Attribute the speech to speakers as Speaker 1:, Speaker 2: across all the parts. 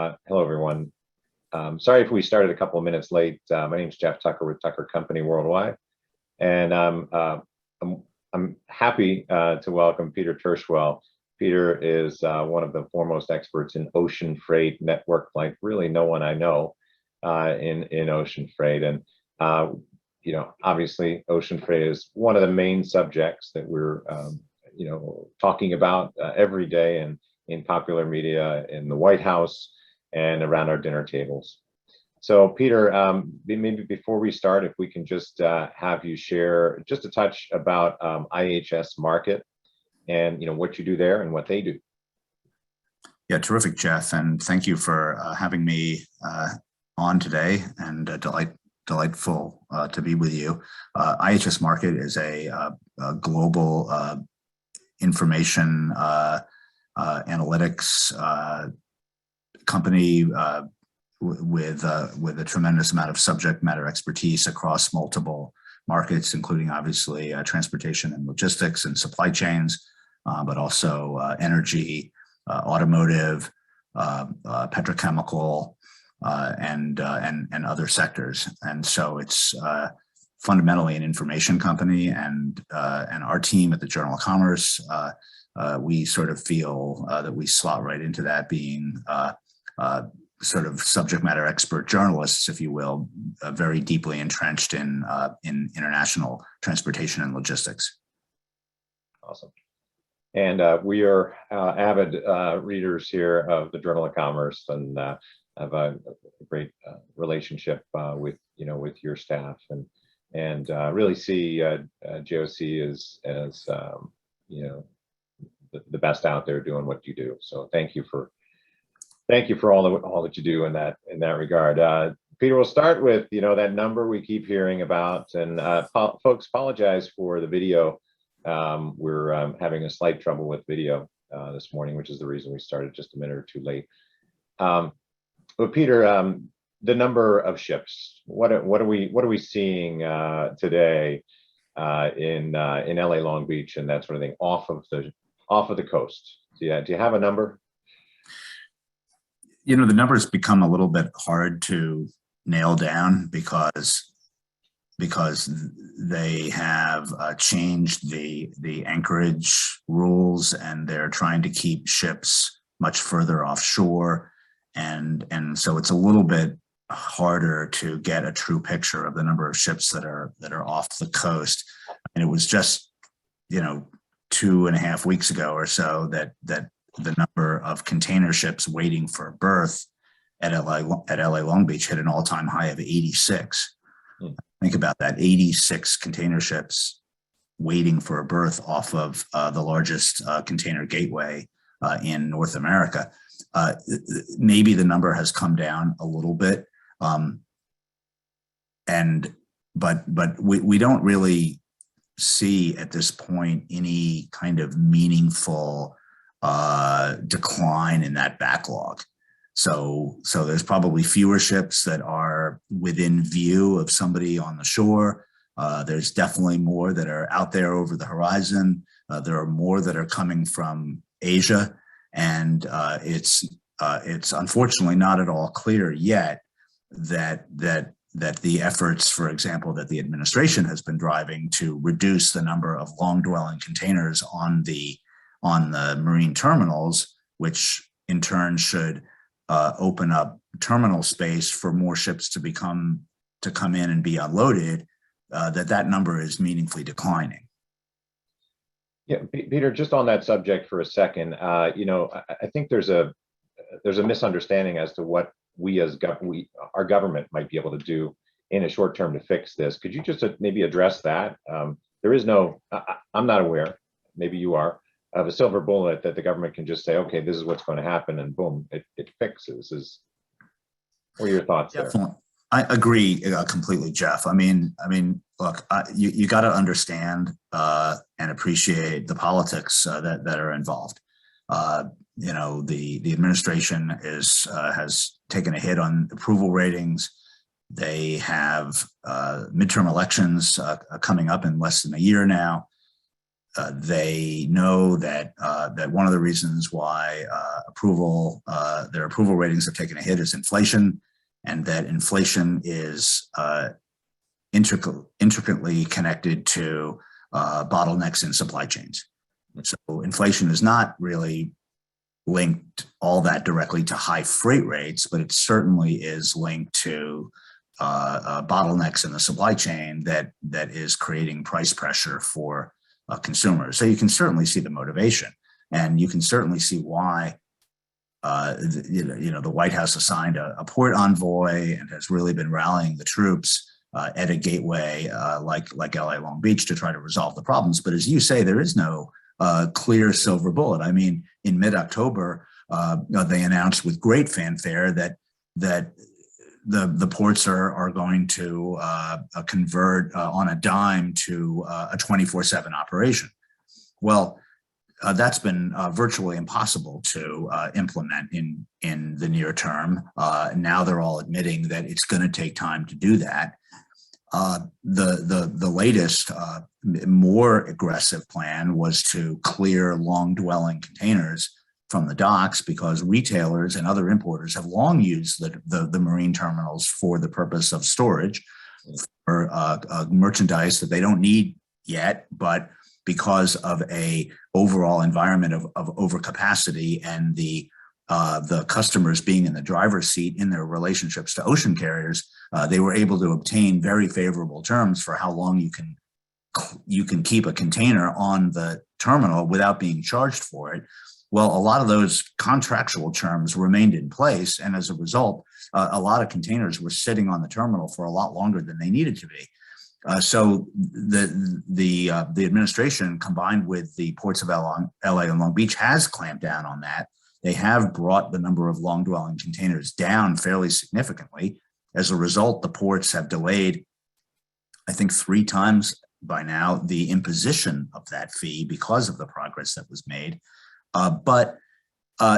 Speaker 1: Hello, everyone. Sorry if we started a couple of minutes late. My name is Jeff Tucker with Tucker Company Worldwide, and I'm happy to welcome Peter Tirschwell. Peter is one of the foremost experts in ocean freight network, like really no one I know in ocean freight. And obviously, ocean freight is one of the main subjects that we're talking about every day in popular media, in the White House, and around our dinner tables. So Peter, maybe before we start, if we can just have you share just a touch about IHS Markit and what you do there and what they do.
Speaker 2: Yeah, terrific, Jeff, and thank you for having me on today, and delightful to be with you. IHS Markit is a global information analytics company with a tremendous amount of subject matter expertise across multiple markets, including obviously transportation and logistics and supply chains, but also energy, automotive, petrochemical, and other sectors. And so it's fundamentally an information company, and our team at the Journal of Commerce, we sort of feel that we slot right into that, being sort of subject matter expert journalists, if you will, very deeply entrenched in international transportation and logistics.
Speaker 1: Awesome. And we are avid readers here of the Journal of Commerce, and have a great relationship with your staff, and really see JOC as the best out there doing what you do. So thank you for all that you do in that regard. Peter, we'll start with that number we keep hearing about, and folks, apologize for the video. We're having a slight trouble with video this morning, which is the reason we started just a minute or two late. But Peter, the number of ships, what are we seeing today in LA Long Beach and that sort of thing off of the coast? Do you have a number?
Speaker 2: The numbers become a little bit hard to nail down because they have changed the anchorage rules, and they're trying to keep ships much further offshore, and so it's a little bit harder to get a true picture of the number of ships that are off the coast. And it was just 2.5 weeks ago or so that the number of container ships waiting for berth at LA Long Beach hit an all-time high of 86. Think about that, 86 container ships waiting for a berth off of the largest container gateway in North America. Maybe the number has come down a little bit, but we don't really see at this point any kind of meaningful decline in that backlog. So there's probably fewer ships that are within view of somebody on the shore. There's definitely more that are out there over the horizon. There are more that are coming from Asia, and it's unfortunately not at all clear yet that the efforts, for example, that the administration has been driving to reduce the number of long-dwelling containers on the marine terminals, which in turn should open up terminal space for more ships to come in and be unloaded, that number is meaningfully declining.
Speaker 1: Yeah, Peter, just on that subject for a second, I think there's a misunderstanding as to what our government might be able to do in a short term to fix this. Could you just maybe address that? There is no, I'm not aware, maybe you are, of a silver bullet that the government can just say, okay, this is what's going to happen, and boom, it fixes. What are your thoughts there?
Speaker 2: I agree completely, Jeff. I mean, look, you got to understand and appreciate the politics that are involved. The administration has taken a hit on approval ratings. They have midterm elections coming up in less than a year now. they know that that one of the reasons why their approval ratings have taken a hit is inflation, and that inflation is intricately connected to bottlenecks in supply chains. So inflation is not really linked all that directly to high freight rates, but it certainly is linked to bottlenecks in the supply chain that is creating price pressure for consumers. So you can certainly see the motivation, and you can certainly see why the White House assigned a port envoy and has really been rallying the troops at a gateway like LA Long Beach to try to resolve the problems. But as you say, there is no clear silver bullet. I mean, in mid-October, they announced with great fanfare that the ports are going to convert on a dime to a 24/7 operation. Well, that's been virtually impossible to implement in the near term. Now they're all admitting that it's going to take time to do that. The latest, more aggressive plan was to clear long dwelling containers from the docks, because retailers and other importers have long used the marine terminals for the purpose of storage for merchandise that they don't need yet, but because of a overall environment of overcapacity and the customers being in the driver's seat in their relationships to ocean carriers, they were able to obtain very favorable terms for how long you can keep a container on the terminal without being charged for it. Well, a lot of those contractual terms remained in place, and as a result, a lot of containers were sitting on the terminal for a lot longer than they needed to be. So the administration, combined with the ports of LA and Long Beach, has clamped down on that. They have brought the number of long dwelling containers down fairly significantly. As a result, the ports have delayed, I think 3 times by now, the imposition of that fee because of the progress that was made. But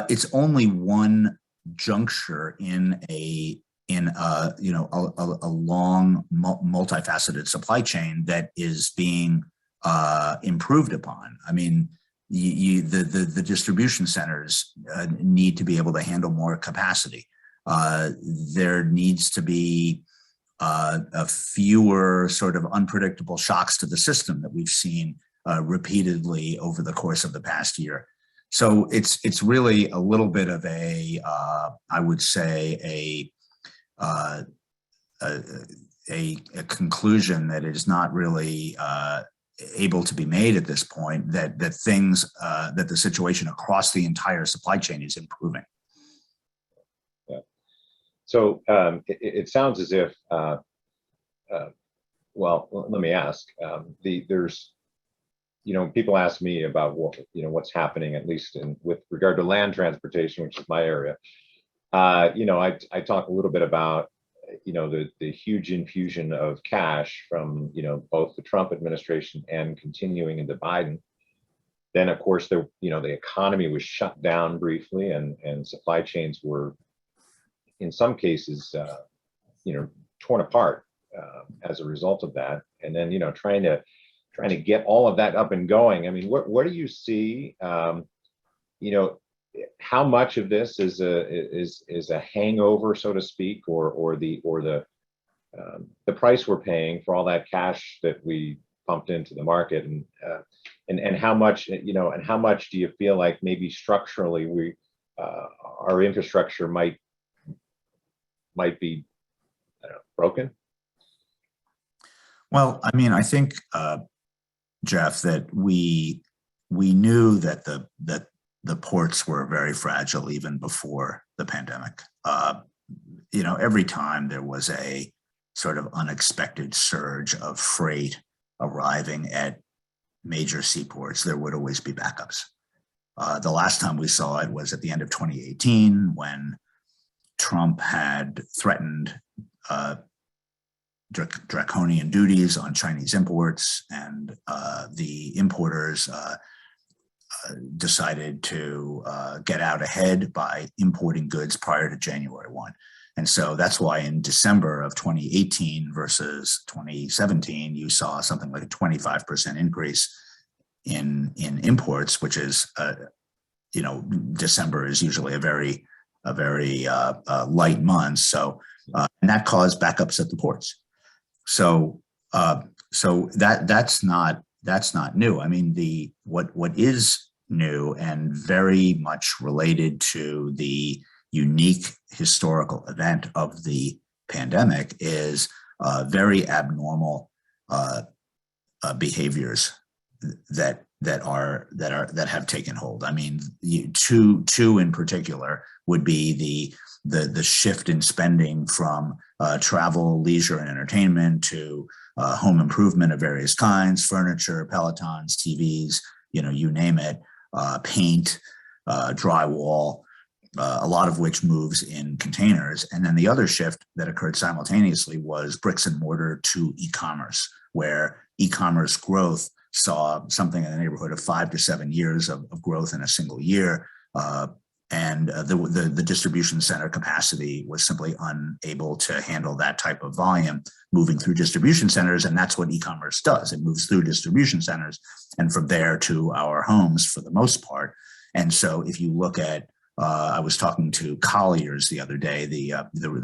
Speaker 2: it's only one juncture in a long, multifaceted supply chain that is being improved upon. I mean, the distribution centers need to be able to handle more capacity. There needs to be a fewer sort of unpredictable shocks to the system that we've seen repeatedly over the course of the past year. So it's really a little bit of I would say a conclusion that is not really able to be made at this point, that the situation across the entire supply chain is improving.
Speaker 1: Yeah. So it sounds as if, well, let me ask. There's, people ask me about what's happening, at least with regard to land transportation, which is my area. I talk a little bit about the huge infusion of cash from both the Trump administration and continuing into Biden. Then of course the economy was shut down briefly, and supply chains were in some cases torn apart as a result of that. And then trying to get all of that up and going. I mean, what do you see? How much of this is a hangover, so to speak, or the price we're paying for all that cash that we pumped into the market, and how much and how much do you feel like maybe structurally our infrastructure might be broken?
Speaker 2: Well, I mean, I think, Jeff, that we knew that the ports were very fragile even before the pandemic. Every time there was a sort of unexpected surge of freight arriving at major seaports, there would always be backups. The last time we saw it was at the end of 2018, when Trump had threatened draconian duties on Chinese imports, and the importers decided to get out ahead by importing goods prior to January 1. And so that's why in December of 2018 versus 2017, you saw something like a 25% increase in imports, which is December is usually a very light month. So and that caused backups at the ports. So that's not new. I mean, what is new and very much related to the unique historical event of the pandemic is very abnormal behaviors that have taken hold. I mean, two in particular would be the shift in spending from travel, leisure, and entertainment to home improvement of various kinds, furniture, Pelotons, TVs, you name it, paint, drywall, a lot of which moves in containers. And then the other shift that occurred simultaneously was bricks and mortar to e-commerce, where e-commerce growth saw something in the neighborhood of 5 to 7 years of growth in a single year. And the distribution center capacity was simply unable to handle that type of volume moving through distribution centers. And that's what e-commerce does. It moves through distribution centers and from there to our homes for the most part. And so if you look at, I was talking to Colliers the other day, the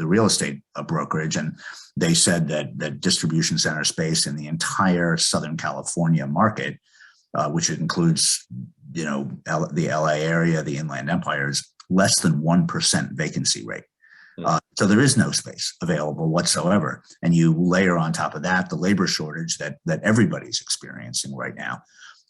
Speaker 2: real estate brokerage, and they said that distribution center space in the entire Southern California market, which includes the LA area, the Inland Empire, is less than 1% vacancy rate. So there is no space available whatsoever. And you layer on top of that the labor shortage that everybody's experiencing right now.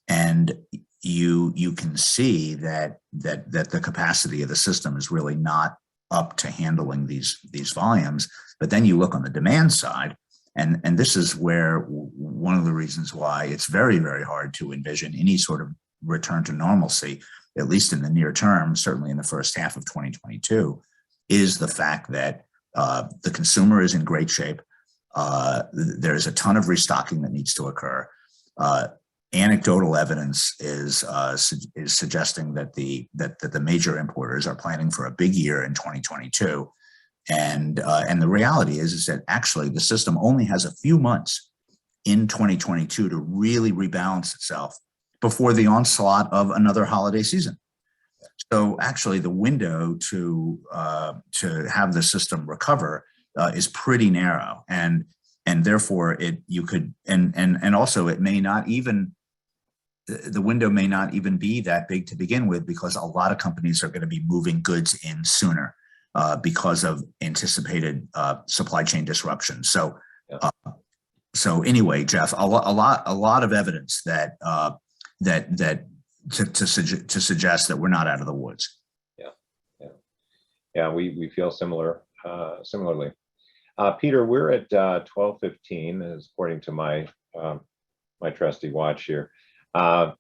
Speaker 2: And you can see that the capacity of the system is really not up to handling these volumes. But then you look on the demand side, and this is where one of the reasons why it's very, very hard to envision any sort of return to normalcy, at least in the near term, certainly in the first half of 2022, is the fact that the consumer is in great shape. There's a ton of restocking that needs to occur. Anecdotal evidence is suggesting that the major importers are planning for a big year in 2022, and the reality is that actually the system only has a few months in 2022 to really rebalance itself before the onslaught of another holiday season. So actually, the window to have the system recover is pretty narrow, and therefore also it may not even. The window may not even be that big to begin with, because a lot of companies are going to be moving goods in sooner because of anticipated supply chain disruption. So, so anyway, Jeff, a lot of evidence that to suggest that we're not out of the woods.
Speaker 1: Yeah. We feel similarly. Peter, we're at 12:15, as according to my my trusty watch here. I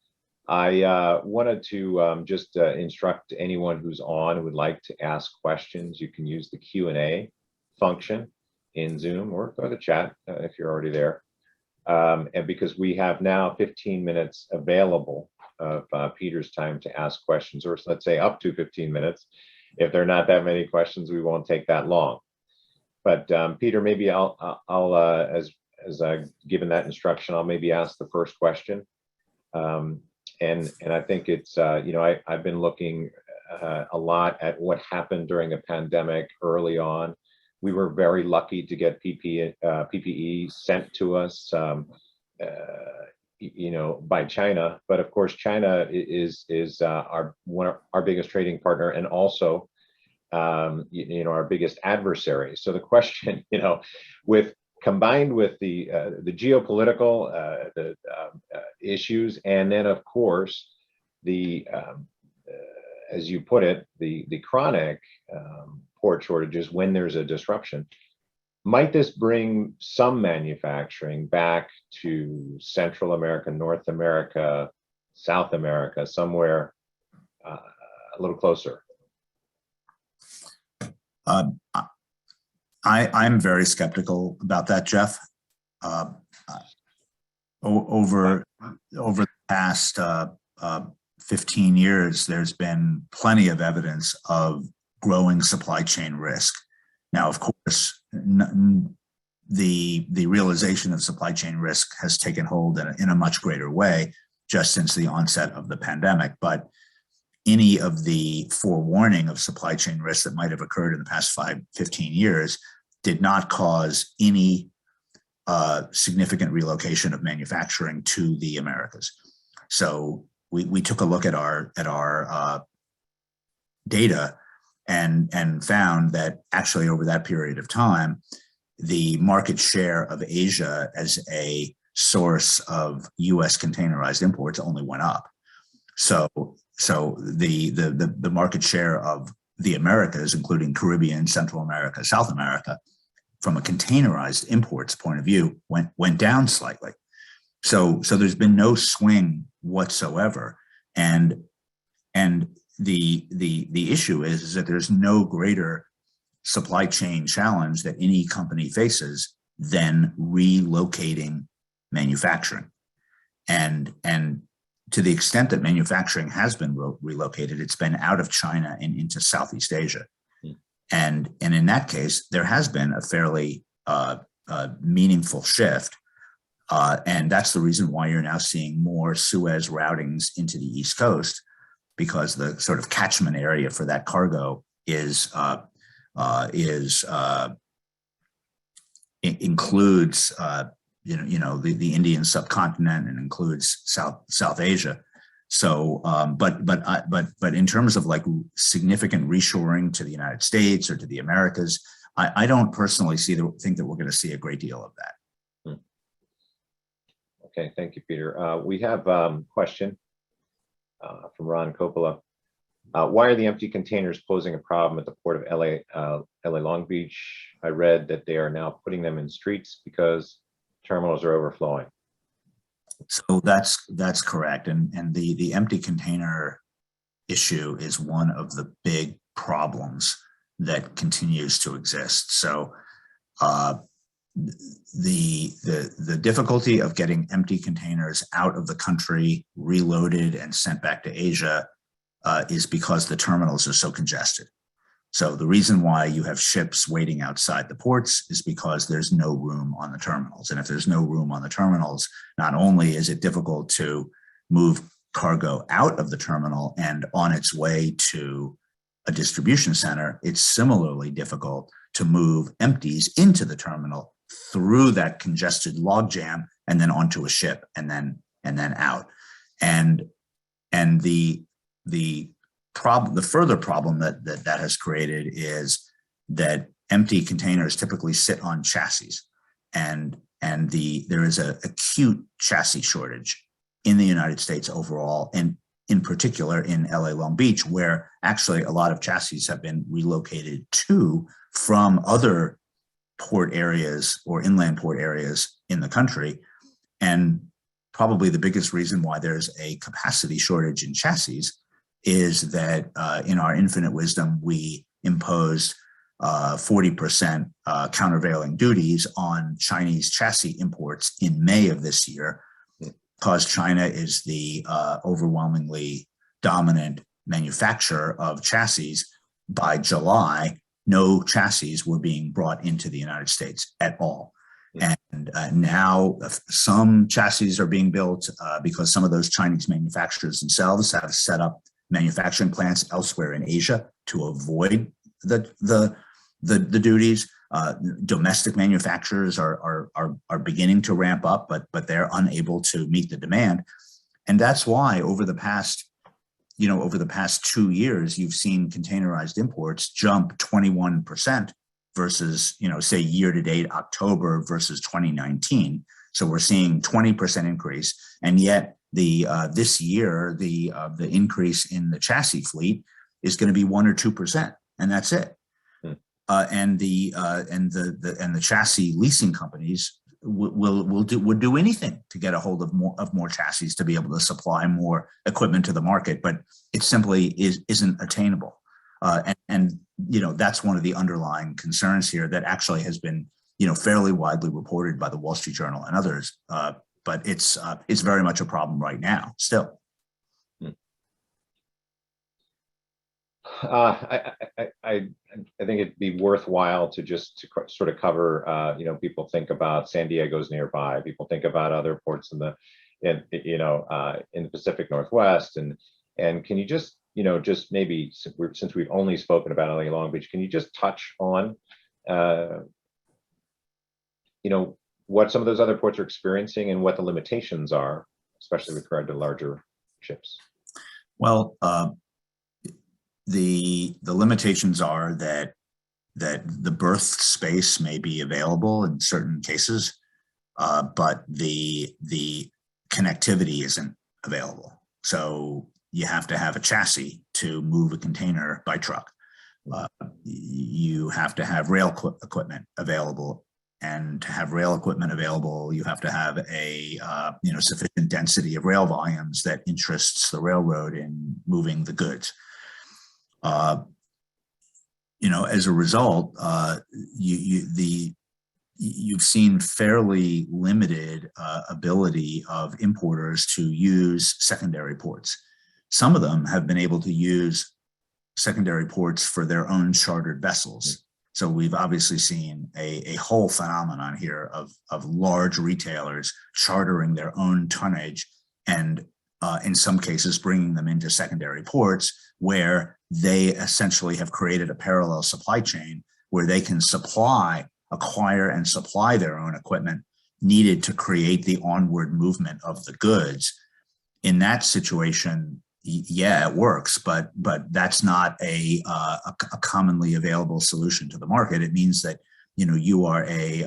Speaker 1: wanted to just instruct anyone who's on who would like to ask questions. You can use the Q&A function in Zoom, or go to the chat if you're already there. And because we have now 15 minutes available of Peter's time to ask questions, or let's say up to 15 minutes. If there are not that many questions, we won't take that long. But Peter, maybe I'll as I've given that instruction, I'll maybe ask the first question. And I think it's, I've been looking a lot at what happened during a pandemic early on. We were very lucky to get PPE sent to us, by China. But of course, China is our biggest trading partner, and also, our biggest adversary. So the question, combined with the geopolitical issues, and then of course as you put it, the chronic port shortages when there's a disruption, might this bring some manufacturing back to Central America, North America, South America, somewhere a little closer?
Speaker 2: I'm very skeptical about that, Jeff. Over the past 15 years, there's been plenty of evidence of growing supply chain risk. Now, of course, the realization of supply chain risk has taken hold in a much greater way just since the onset of the pandemic. But any of the forewarning of supply chain risks that might have occurred in the past 15 years did not cause any significant relocation of manufacturing to the Americas. So we took a look at our data and found that actually over that period of time, the market share of Asia as a source of U.S. containerized imports only went up. So the market share of the Americas, including Caribbean, Central America, South America, from a containerized imports point of view, went down slightly. So there's been no swing whatsoever, and the issue is that there's no greater supply chain challenge that any company faces than relocating manufacturing, and to the extent that manufacturing has been relocated, it's been out of China and into Southeast Asia. And in that case, there has been a fairly meaningful shift. And that's the reason why you're now seeing more Suez routings into the East Coast, because the sort of catchment area for that cargo includes the Indian subcontinent and includes South Asia. So, but in terms of like significant reshoring to the United States or to the Americas, I don't personally think that we're going to see a great deal of that.
Speaker 1: Okay, thank you, Peter. We have a question from Ron Coppola. Why are the empty containers posing a problem at the port of LA Long Beach? I read that they are now putting them in streets because terminals are overflowing.
Speaker 2: So that's correct, and the empty container issue is one of the big problems that continues to exist. So the difficulty of getting empty containers out of the country, reloaded and sent back to Asia is because the terminals are so congested. So the reason why you have ships waiting outside the ports is because there's no room on the terminals. And if there's no room on the terminals, not only is it difficult to move cargo out of the terminal and on its way to a distribution center, it's similarly difficult to move empties into the terminal through that congested logjam and then onto a ship and then out. And the further problem that has created is that empty containers typically sit on chassis, and there is an acute chassis shortage in the United States overall, and in particular in LA Long Beach, where actually a lot of chassis have been relocated from other port areas or inland port areas in the country. And probably the biggest reason why there's a capacity shortage in chassis is that in our infinite wisdom, we imposed 40% countervailing duties on Chinese chassis imports in May of this year, because China is the overwhelmingly dominant manufacturer of chassis. By July, no chassis were being brought into the United States at all. And now some chassis are being built because some of those Chinese manufacturers themselves have set up manufacturing plants elsewhere in Asia to avoid the duties. Domestic manufacturers are beginning to ramp up, but they're unable to meet the demand. And that's why over the past 2 years, you've seen containerized imports jump 21% versus, say year to date October versus 2019. So we're seeing 20% increase, and yet this year the increase in the chassis fleet is going to be 1 or 2%, and that's it. And the chassis leasing companies would do anything to get a hold of more chassis to be able to supply more equipment to the market, but it simply isn't attainable. And that's one of the underlying concerns here that actually has been fairly widely reported by the Wall Street Journal and others. But it's very much a problem right now still.
Speaker 1: I think it'd be worthwhile to sort of cover, people think about San Diego's nearby, people think about other ports in in in the Pacific Northwest, and can you just just maybe since we've only spoken about LA Long Beach, can you just touch on uh, what some of those other ports are experiencing and what the limitations are, especially with regard to larger ships?
Speaker 2: Well, the limitations are that the berth space may be available in certain cases, but the connectivity isn't available. So you have to have a chassis to move a container by truck. You have to have rail equipment available, and to have rail equipment available, you have to have a sufficient density of rail volumes that interests the railroad in moving the goods. As a result, you've seen fairly limited ability of importers to use secondary ports. Some of them have been able to use secondary ports for their own chartered vessels. So we've obviously seen a whole phenomenon here of large retailers chartering their own tonnage and in some cases bringing them into secondary ports where they essentially have created a parallel supply chain where they can acquire and supply their own equipment needed to create the onward movement of the goods. In that situation, yeah, it works, but that's not a commonly available solution to the market. It means that you are a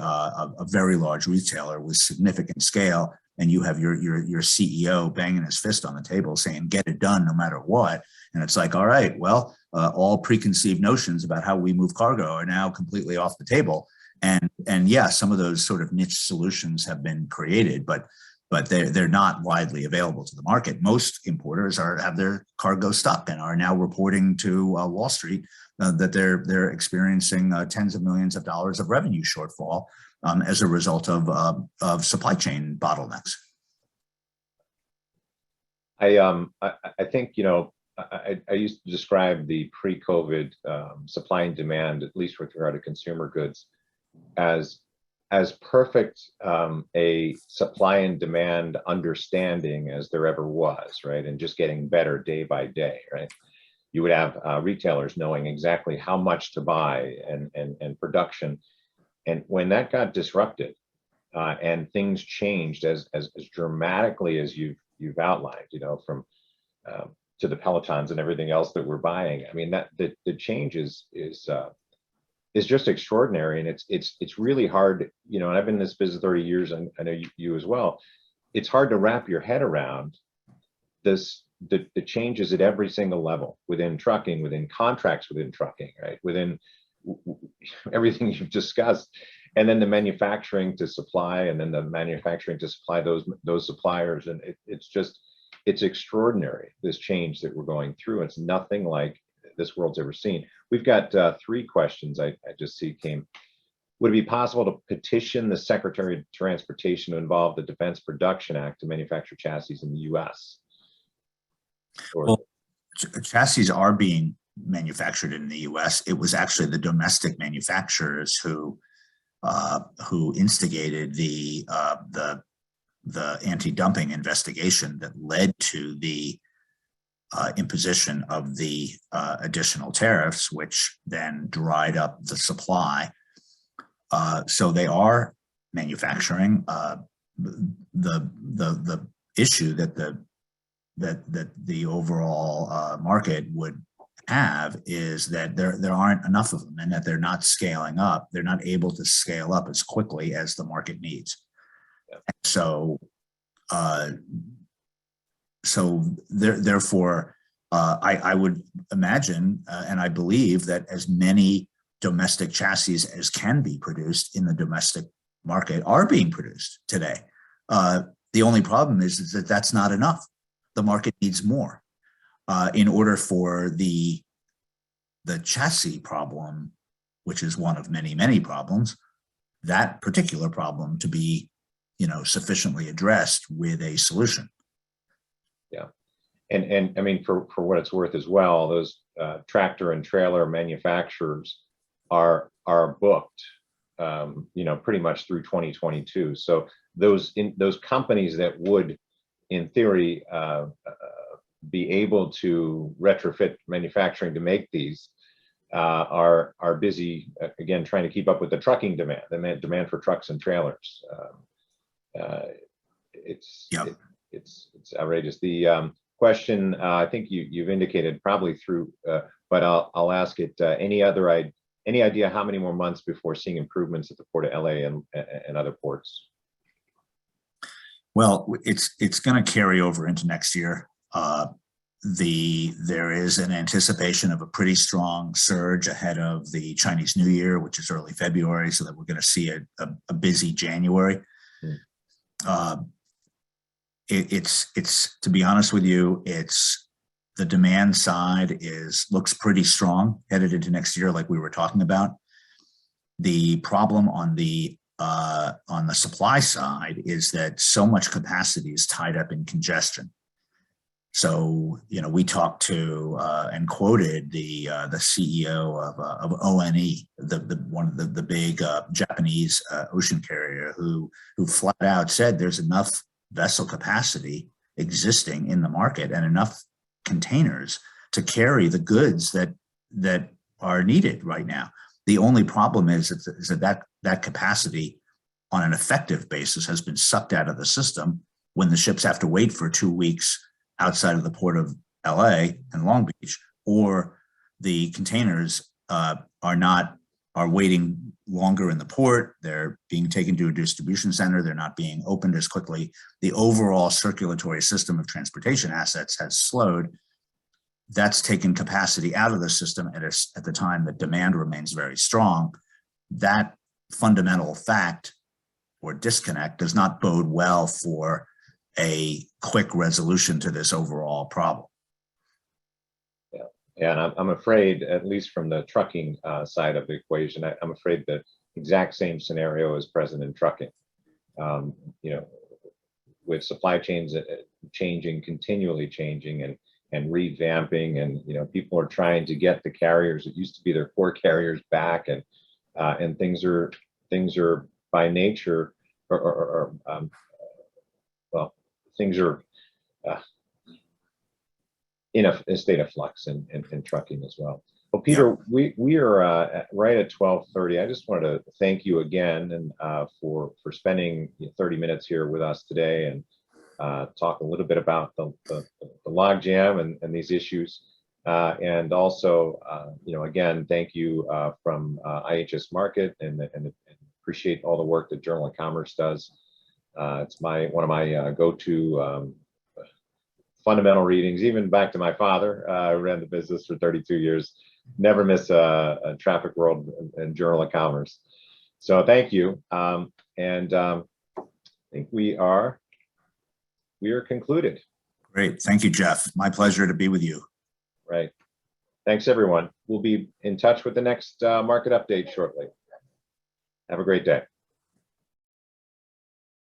Speaker 2: very large retailer with significant scale, and you have your CEO banging his fist on the table saying, "Get it done, no matter what." And it's like, all right, well, all preconceived notions about how we move cargo are now completely off the table. And yeah, some of those sort of niche solutions have been created, but they're not widely available to the market. Most importers have their cargo stuck and are now reporting to Wall Street that they're experiencing tens of millions of dollars of revenue shortfall as a result of supply chain bottlenecks.
Speaker 1: I think I used to describe the pre-COVID supply and demand, at least with regard to consumer goods, as perfect a supply and demand understanding as there ever was, right? And just getting better day by day, right? You would have retailers knowing exactly how much to buy and production. And when that got disrupted and things changed as dramatically as you've outlined, from to the Pelotons and everything else that we're buying, I mean, that the change is just extraordinary, and it's really hard, and I've been in this business 30 years, and I know you as well. It's hard to wrap your head around the changes at every single level within trucking, within contracts within trucking, right? Within everything you've discussed, and then the manufacturing to supply, and then the manufacturing to supply those suppliers, and it's extraordinary, this change that we're going through. It's nothing like this world's ever seen. We've got 3 questions I just see came. Would it be possible to petition the Secretary of Transportation to involve the Defense Production Act to manufacture chassis in the U.S.?
Speaker 2: Well, chassis are being manufactured in the U.S. It was actually the domestic manufacturers who instigated the anti-dumping investigation that led to the imposition of the additional tariffs, which then dried up the supply. So they are manufacturing. The issue that the overall market would have is that there aren't enough of them, and that they're not scaling up. They're not able to scale up as quickly as the market needs. Yeah. So therefore, I would imagine, and I believe that as many domestic chassis as can be produced in the domestic market are being produced today. The only problem is that that's not enough. The market needs more in order for the chassis problem, which is one of many, many problems, that particular problem to be, sufficiently addressed with a solution.
Speaker 1: Yeah. And I mean, for what it's worth as well, those tractor and trailer manufacturers are booked, pretty much through 2022. So those companies that would in theory, be able to retrofit manufacturing to make these are busy, again, trying to keep up with the trucking demand, the demand for trucks and trailers. It's outrageous. The question, I think you've indicated probably through, but I'll ask it. Any idea how many more months before seeing improvements at the Port of LA and other ports?
Speaker 2: Well, it's going to carry over into next year. There is an anticipation of a pretty strong surge ahead of the Chinese New Year, which is early February, so that we're going to see a busy January. It's to be honest with you, it's the demand side looks pretty strong headed into next year, like we were talking about. The problem on the supply side is that so much capacity is tied up in congestion. So, we talked to and quoted the CEO of ONE, one of the big Japanese ocean carrier, who flat out said there's enough vessel capacity existing in the market and enough containers to carry the goods that are needed right now. The only problem is that capacity on an effective basis has been sucked out of the system when the ships have to wait for 2 weeks outside of the port of LA and Long Beach, or the containers are waiting longer in the port. They're being taken to a distribution center. They're not being opened as quickly. The overall circulatory system of transportation assets has slowed. That's taken capacity out of the system at the time that demand remains very strong. That fundamental fact or disconnect does not bode well for a quick resolution to this overall problem.
Speaker 1: Yeah, and I'm afraid, at least from the trucking side of the equation, I'm afraid the exact same scenario is present in trucking. With supply chains continually changing and revamping, and people are trying to get the carriers that used to be their core carriers back, and things are by nature, things are in a state of flux in trucking as well. Well, Peter, we are right at 12:30. I just wanted to thank you again and for spending 30 minutes here with us today and talk a little bit about the logjam and these issues. And also, again, thank you from IHS Markit and appreciate all the work that Journal of Commerce does. It's one of my go-to fundamental readings, even back to my father. I ran the business for 32 years. Never miss a Traffic World and Journal of Commerce. So thank you. And I think we are concluded.
Speaker 2: Great. Thank you, Jeff. My pleasure to be with you.
Speaker 1: Right. Thanks, everyone. We'll be in touch with the next market update shortly. Have a great day.